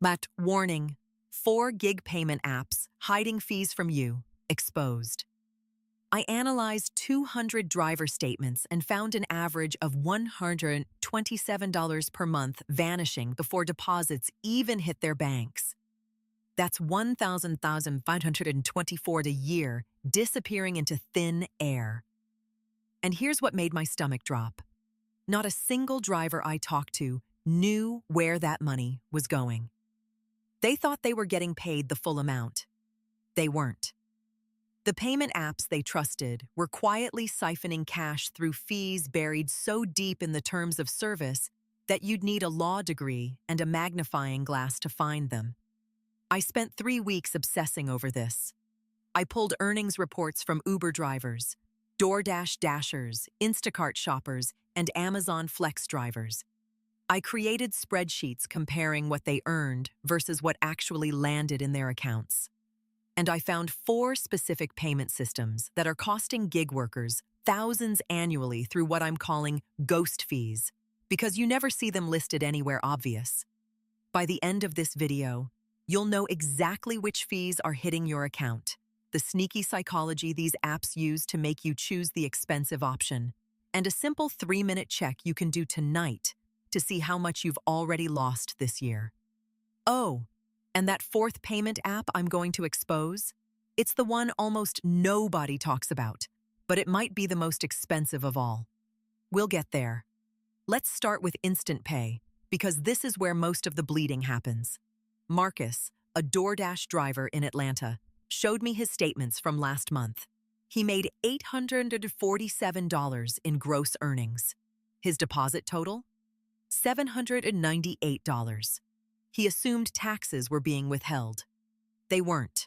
But warning, 4 gig payment apps hiding fees from you, exposed. I analyzed 200 driver statements and found an average of $127 per month vanishing before deposits even hit their banks. That's $1,524 a year disappearing into thin air. And here's what made my stomach drop. Not a single driver I talked to knew where that money was going. They thought they were getting paid the full amount. They weren't. The payment apps they trusted were quietly siphoning cash through fees buried so deep in the terms of service that you'd need a law degree and a magnifying glass to find them. I spent 3 weeks obsessing over this. I pulled earnings reports from Uber drivers, DoorDash dashers, Instacart shoppers, and Amazon Flex drivers. I created spreadsheets comparing what they earned versus what actually landed in their accounts. And I found 4 specific payment systems that are costing gig workers thousands annually through what I'm calling ghost fees, because you never see them listed anywhere obvious. By the end of this video, you'll know exactly which fees are hitting your account, the sneaky psychology these apps use to make you choose the expensive option, and a simple 3-minute check you can do tonight to see how much you've already lost this year. Oh, and that 4th payment app I'm going to expose? It's the one almost nobody talks about, but it might be the most expensive of all. We'll get there. Let's start with Instant Pay, because this is where most of the bleeding happens. Marcus, a DoorDash driver in Atlanta, showed me his statements from last month. He made $847 in gross earnings. His deposit total? $798. He assumed taxes were being withheld. They weren't.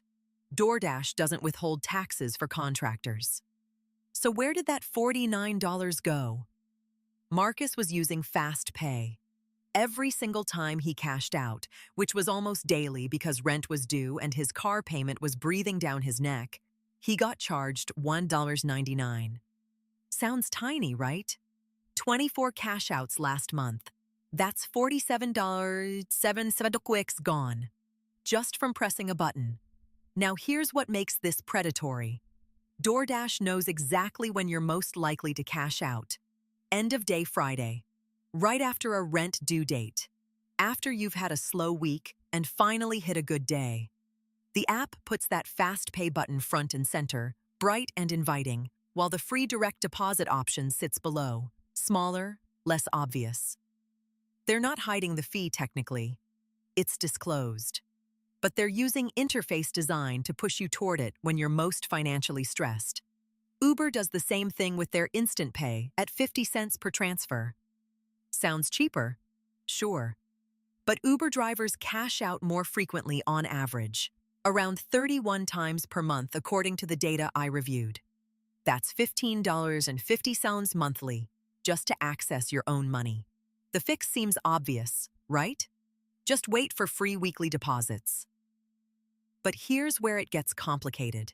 DoorDash doesn't withhold taxes for contractors. So where did that $49 go? Marcus was using Fast Pay. Every single time he cashed out, which was almost daily because rent was due and his car payment was breathing down his neck, he got charged $1.99. Sounds tiny, right? 24 cash outs last month. That's $47.77 quicks gone, just from pressing a button. Now here's what makes this predatory. DoorDash knows exactly when you're most likely to cash out. End of day Friday, right after a rent due date, after you've had a slow week and finally hit a good day. The app puts that Fast Pay button front and center, bright and inviting, while the free direct deposit option sits below, smaller, less obvious. They're not hiding the fee technically. It's disclosed. But they're using interface design to push you toward it when you're most financially stressed. Uber does the same thing with their Instant Pay at 50 cents per transfer. Sounds cheaper? Sure. But Uber drivers cash out more frequently on average, around 31 times per month according to the data I reviewed. That's $15.50 monthly, just to access your own money. The fix seems obvious, right? Just wait for free weekly deposits. But here's where it gets complicated,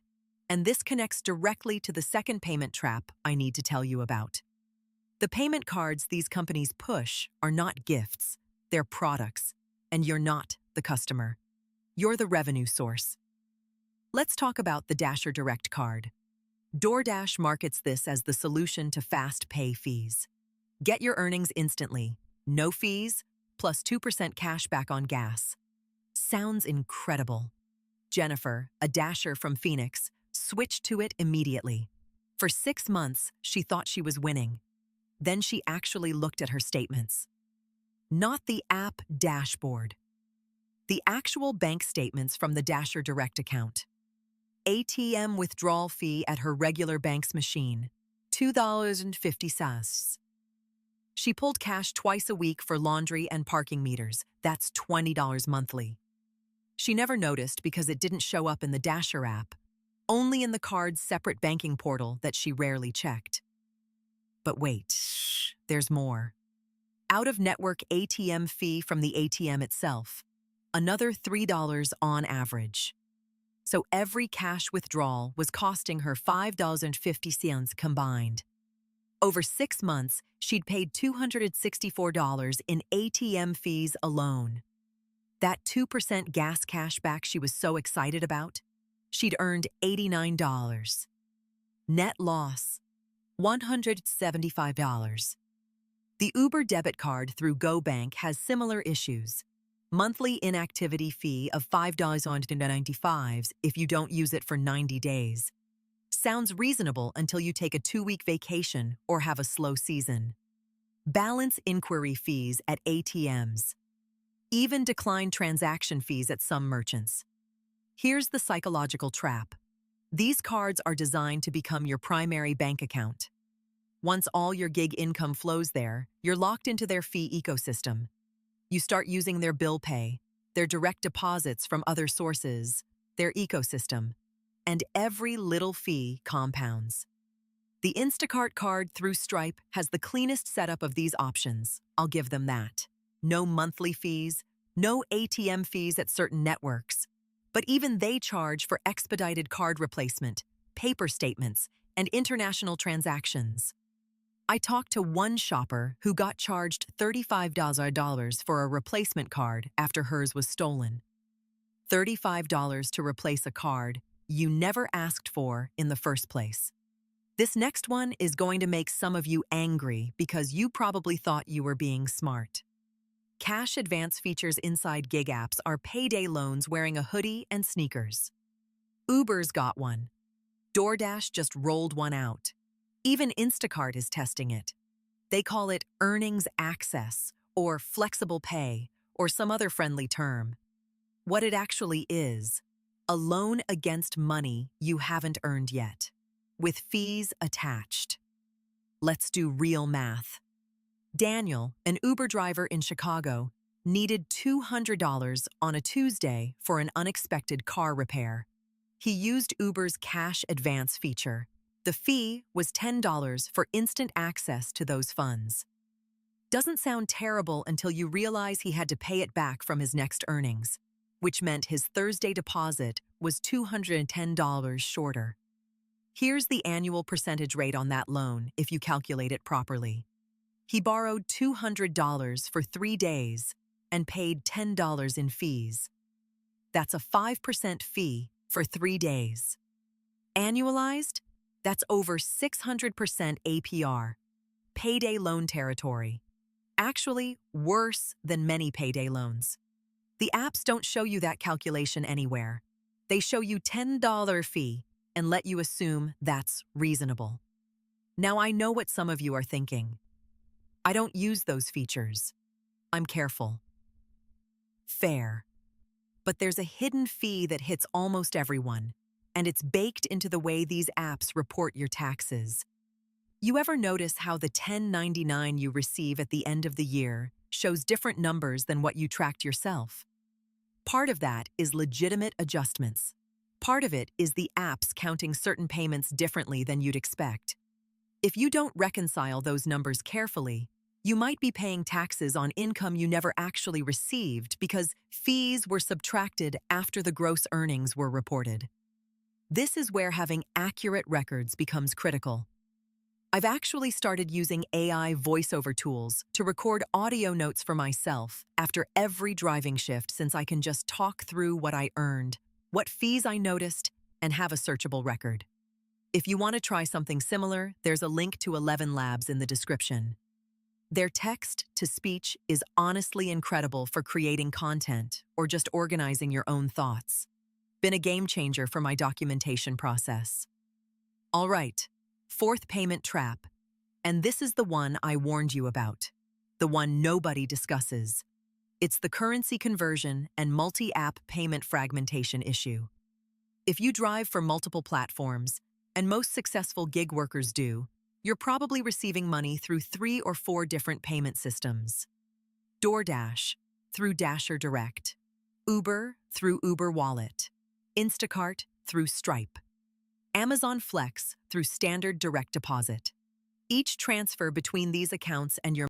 and this connects directly to the second payment trap I need to tell you about. The payment cards these companies push are not gifts, they're products, and you're not the customer. You're the revenue source. Let's talk about the Dasher Direct card. DoorDash markets this as the solution to fast pay fees. Get your earnings instantly, no fees, plus 2% cash back on gas. Sounds incredible. Jennifer, a dasher from Phoenix, switched to it immediately. For 6 months, she thought she was winning. Then she actually looked at her statements. Not the app dashboard. The actual bank statements from the Dasher Direct account. ATM withdrawal fee at her regular bank's machine, $2.50. She pulled cash twice a week for laundry and parking meters. That's $20 monthly. She never noticed because it didn't show up in the Dasher app, only in the card's separate banking portal that she rarely checked. But wait, there's more. Out-of-network ATM fee from the ATM itself, another $3 on average. So every cash withdrawal was costing her $5.50 combined. Over 6 months, she'd paid $264 in ATM fees alone. That 2% gas cashback she was so excited about? She'd earned $89. Net loss, $175. The Uber debit card through GoBank has similar issues. Monthly inactivity fee of $5.95 if you don't use it for 90 days. Sounds reasonable until you take a 2-week vacation or have a slow season. Balance inquiry fees at ATMs. Even decline transaction fees at some merchants. Here's the psychological trap. These cards are designed to become your primary bank account. Once all your gig income flows there, you're locked into their fee ecosystem. You start using their bill pay, their direct deposits from other sources, their ecosystem, and every little fee compounds. The Instacart card through Stripe has the cleanest setup of these options, I'll give them that. No monthly fees, no ATM fees at certain networks. But even they charge for expedited card replacement, paper statements, and international transactions. I talked to one shopper who got charged $35 for a replacement card after hers was stolen. $35 to replace a card you never asked for in the first place. This next one is going to make some of you angry because you probably thought you were being smart. Cash advance features inside gig apps are payday loans wearing a hoodie and sneakers. Uber's got one. DoorDash just rolled one out. Even Instacart is testing it. They call it earnings access, or flexible pay, or some other friendly term. What it actually is, a loan against money you haven't earned yet, with fees attached. Let's do real math. Daniel, an Uber driver in Chicago, needed $200 on a Tuesday for an unexpected car repair. He used Uber's cash advance feature. The fee was $10 for instant access to those funds. Doesn't sound terrible until you realize he had to pay it back from his next earnings, which meant his Thursday deposit was $210 shorter. Here's the annual percentage rate on that loan if you calculate it properly. He borrowed $200 for 3 days and paid $10 in fees. That's a 5% fee for 3 days. Annualized, that's over 600% APR. Payday loan territory. Actually, worse than many payday loans. The apps don't show you that calculation anywhere. They show you $10 fee and let you assume that's reasonable. Now I know what some of you are thinking. I don't use those features. I'm careful. Fair. But there's a hidden fee that hits almost everyone, and it's baked into the way these apps report your taxes. You ever notice how the $10.99 you receive at the end of the year shows different numbers than what you tracked yourself? Part of that is legitimate adjustments. Part of it is the apps counting certain payments differently than you'd expect. If you don't reconcile those numbers carefully, you might be paying taxes on income you never actually received because fees were subtracted after the gross earnings were reported. This is where having accurate records becomes critical. I've actually started using AI voiceover tools to record audio notes for myself after every driving shift since I can just talk through what I earned, what fees I noticed, and have a searchable record. If you want to try something similar, there's a link to 11 Labs in the description. Their text-to-speech is honestly incredible for creating content or just organizing your own thoughts. Been a game changer for my documentation process. All right, fourth payment trap. And this is the one I warned you about, the one nobody discusses. It's the currency conversion and multi-app payment fragmentation issue. If you drive for multiple platforms, and most successful gig workers do, you're probably receiving money through 3 or 4 different payment systems. DoorDash, through Dasher Direct. Uber, through Uber Wallet. Instacart, through Stripe. Amazon Flex, through Standard Direct Deposit. Each transfer between these accounts and your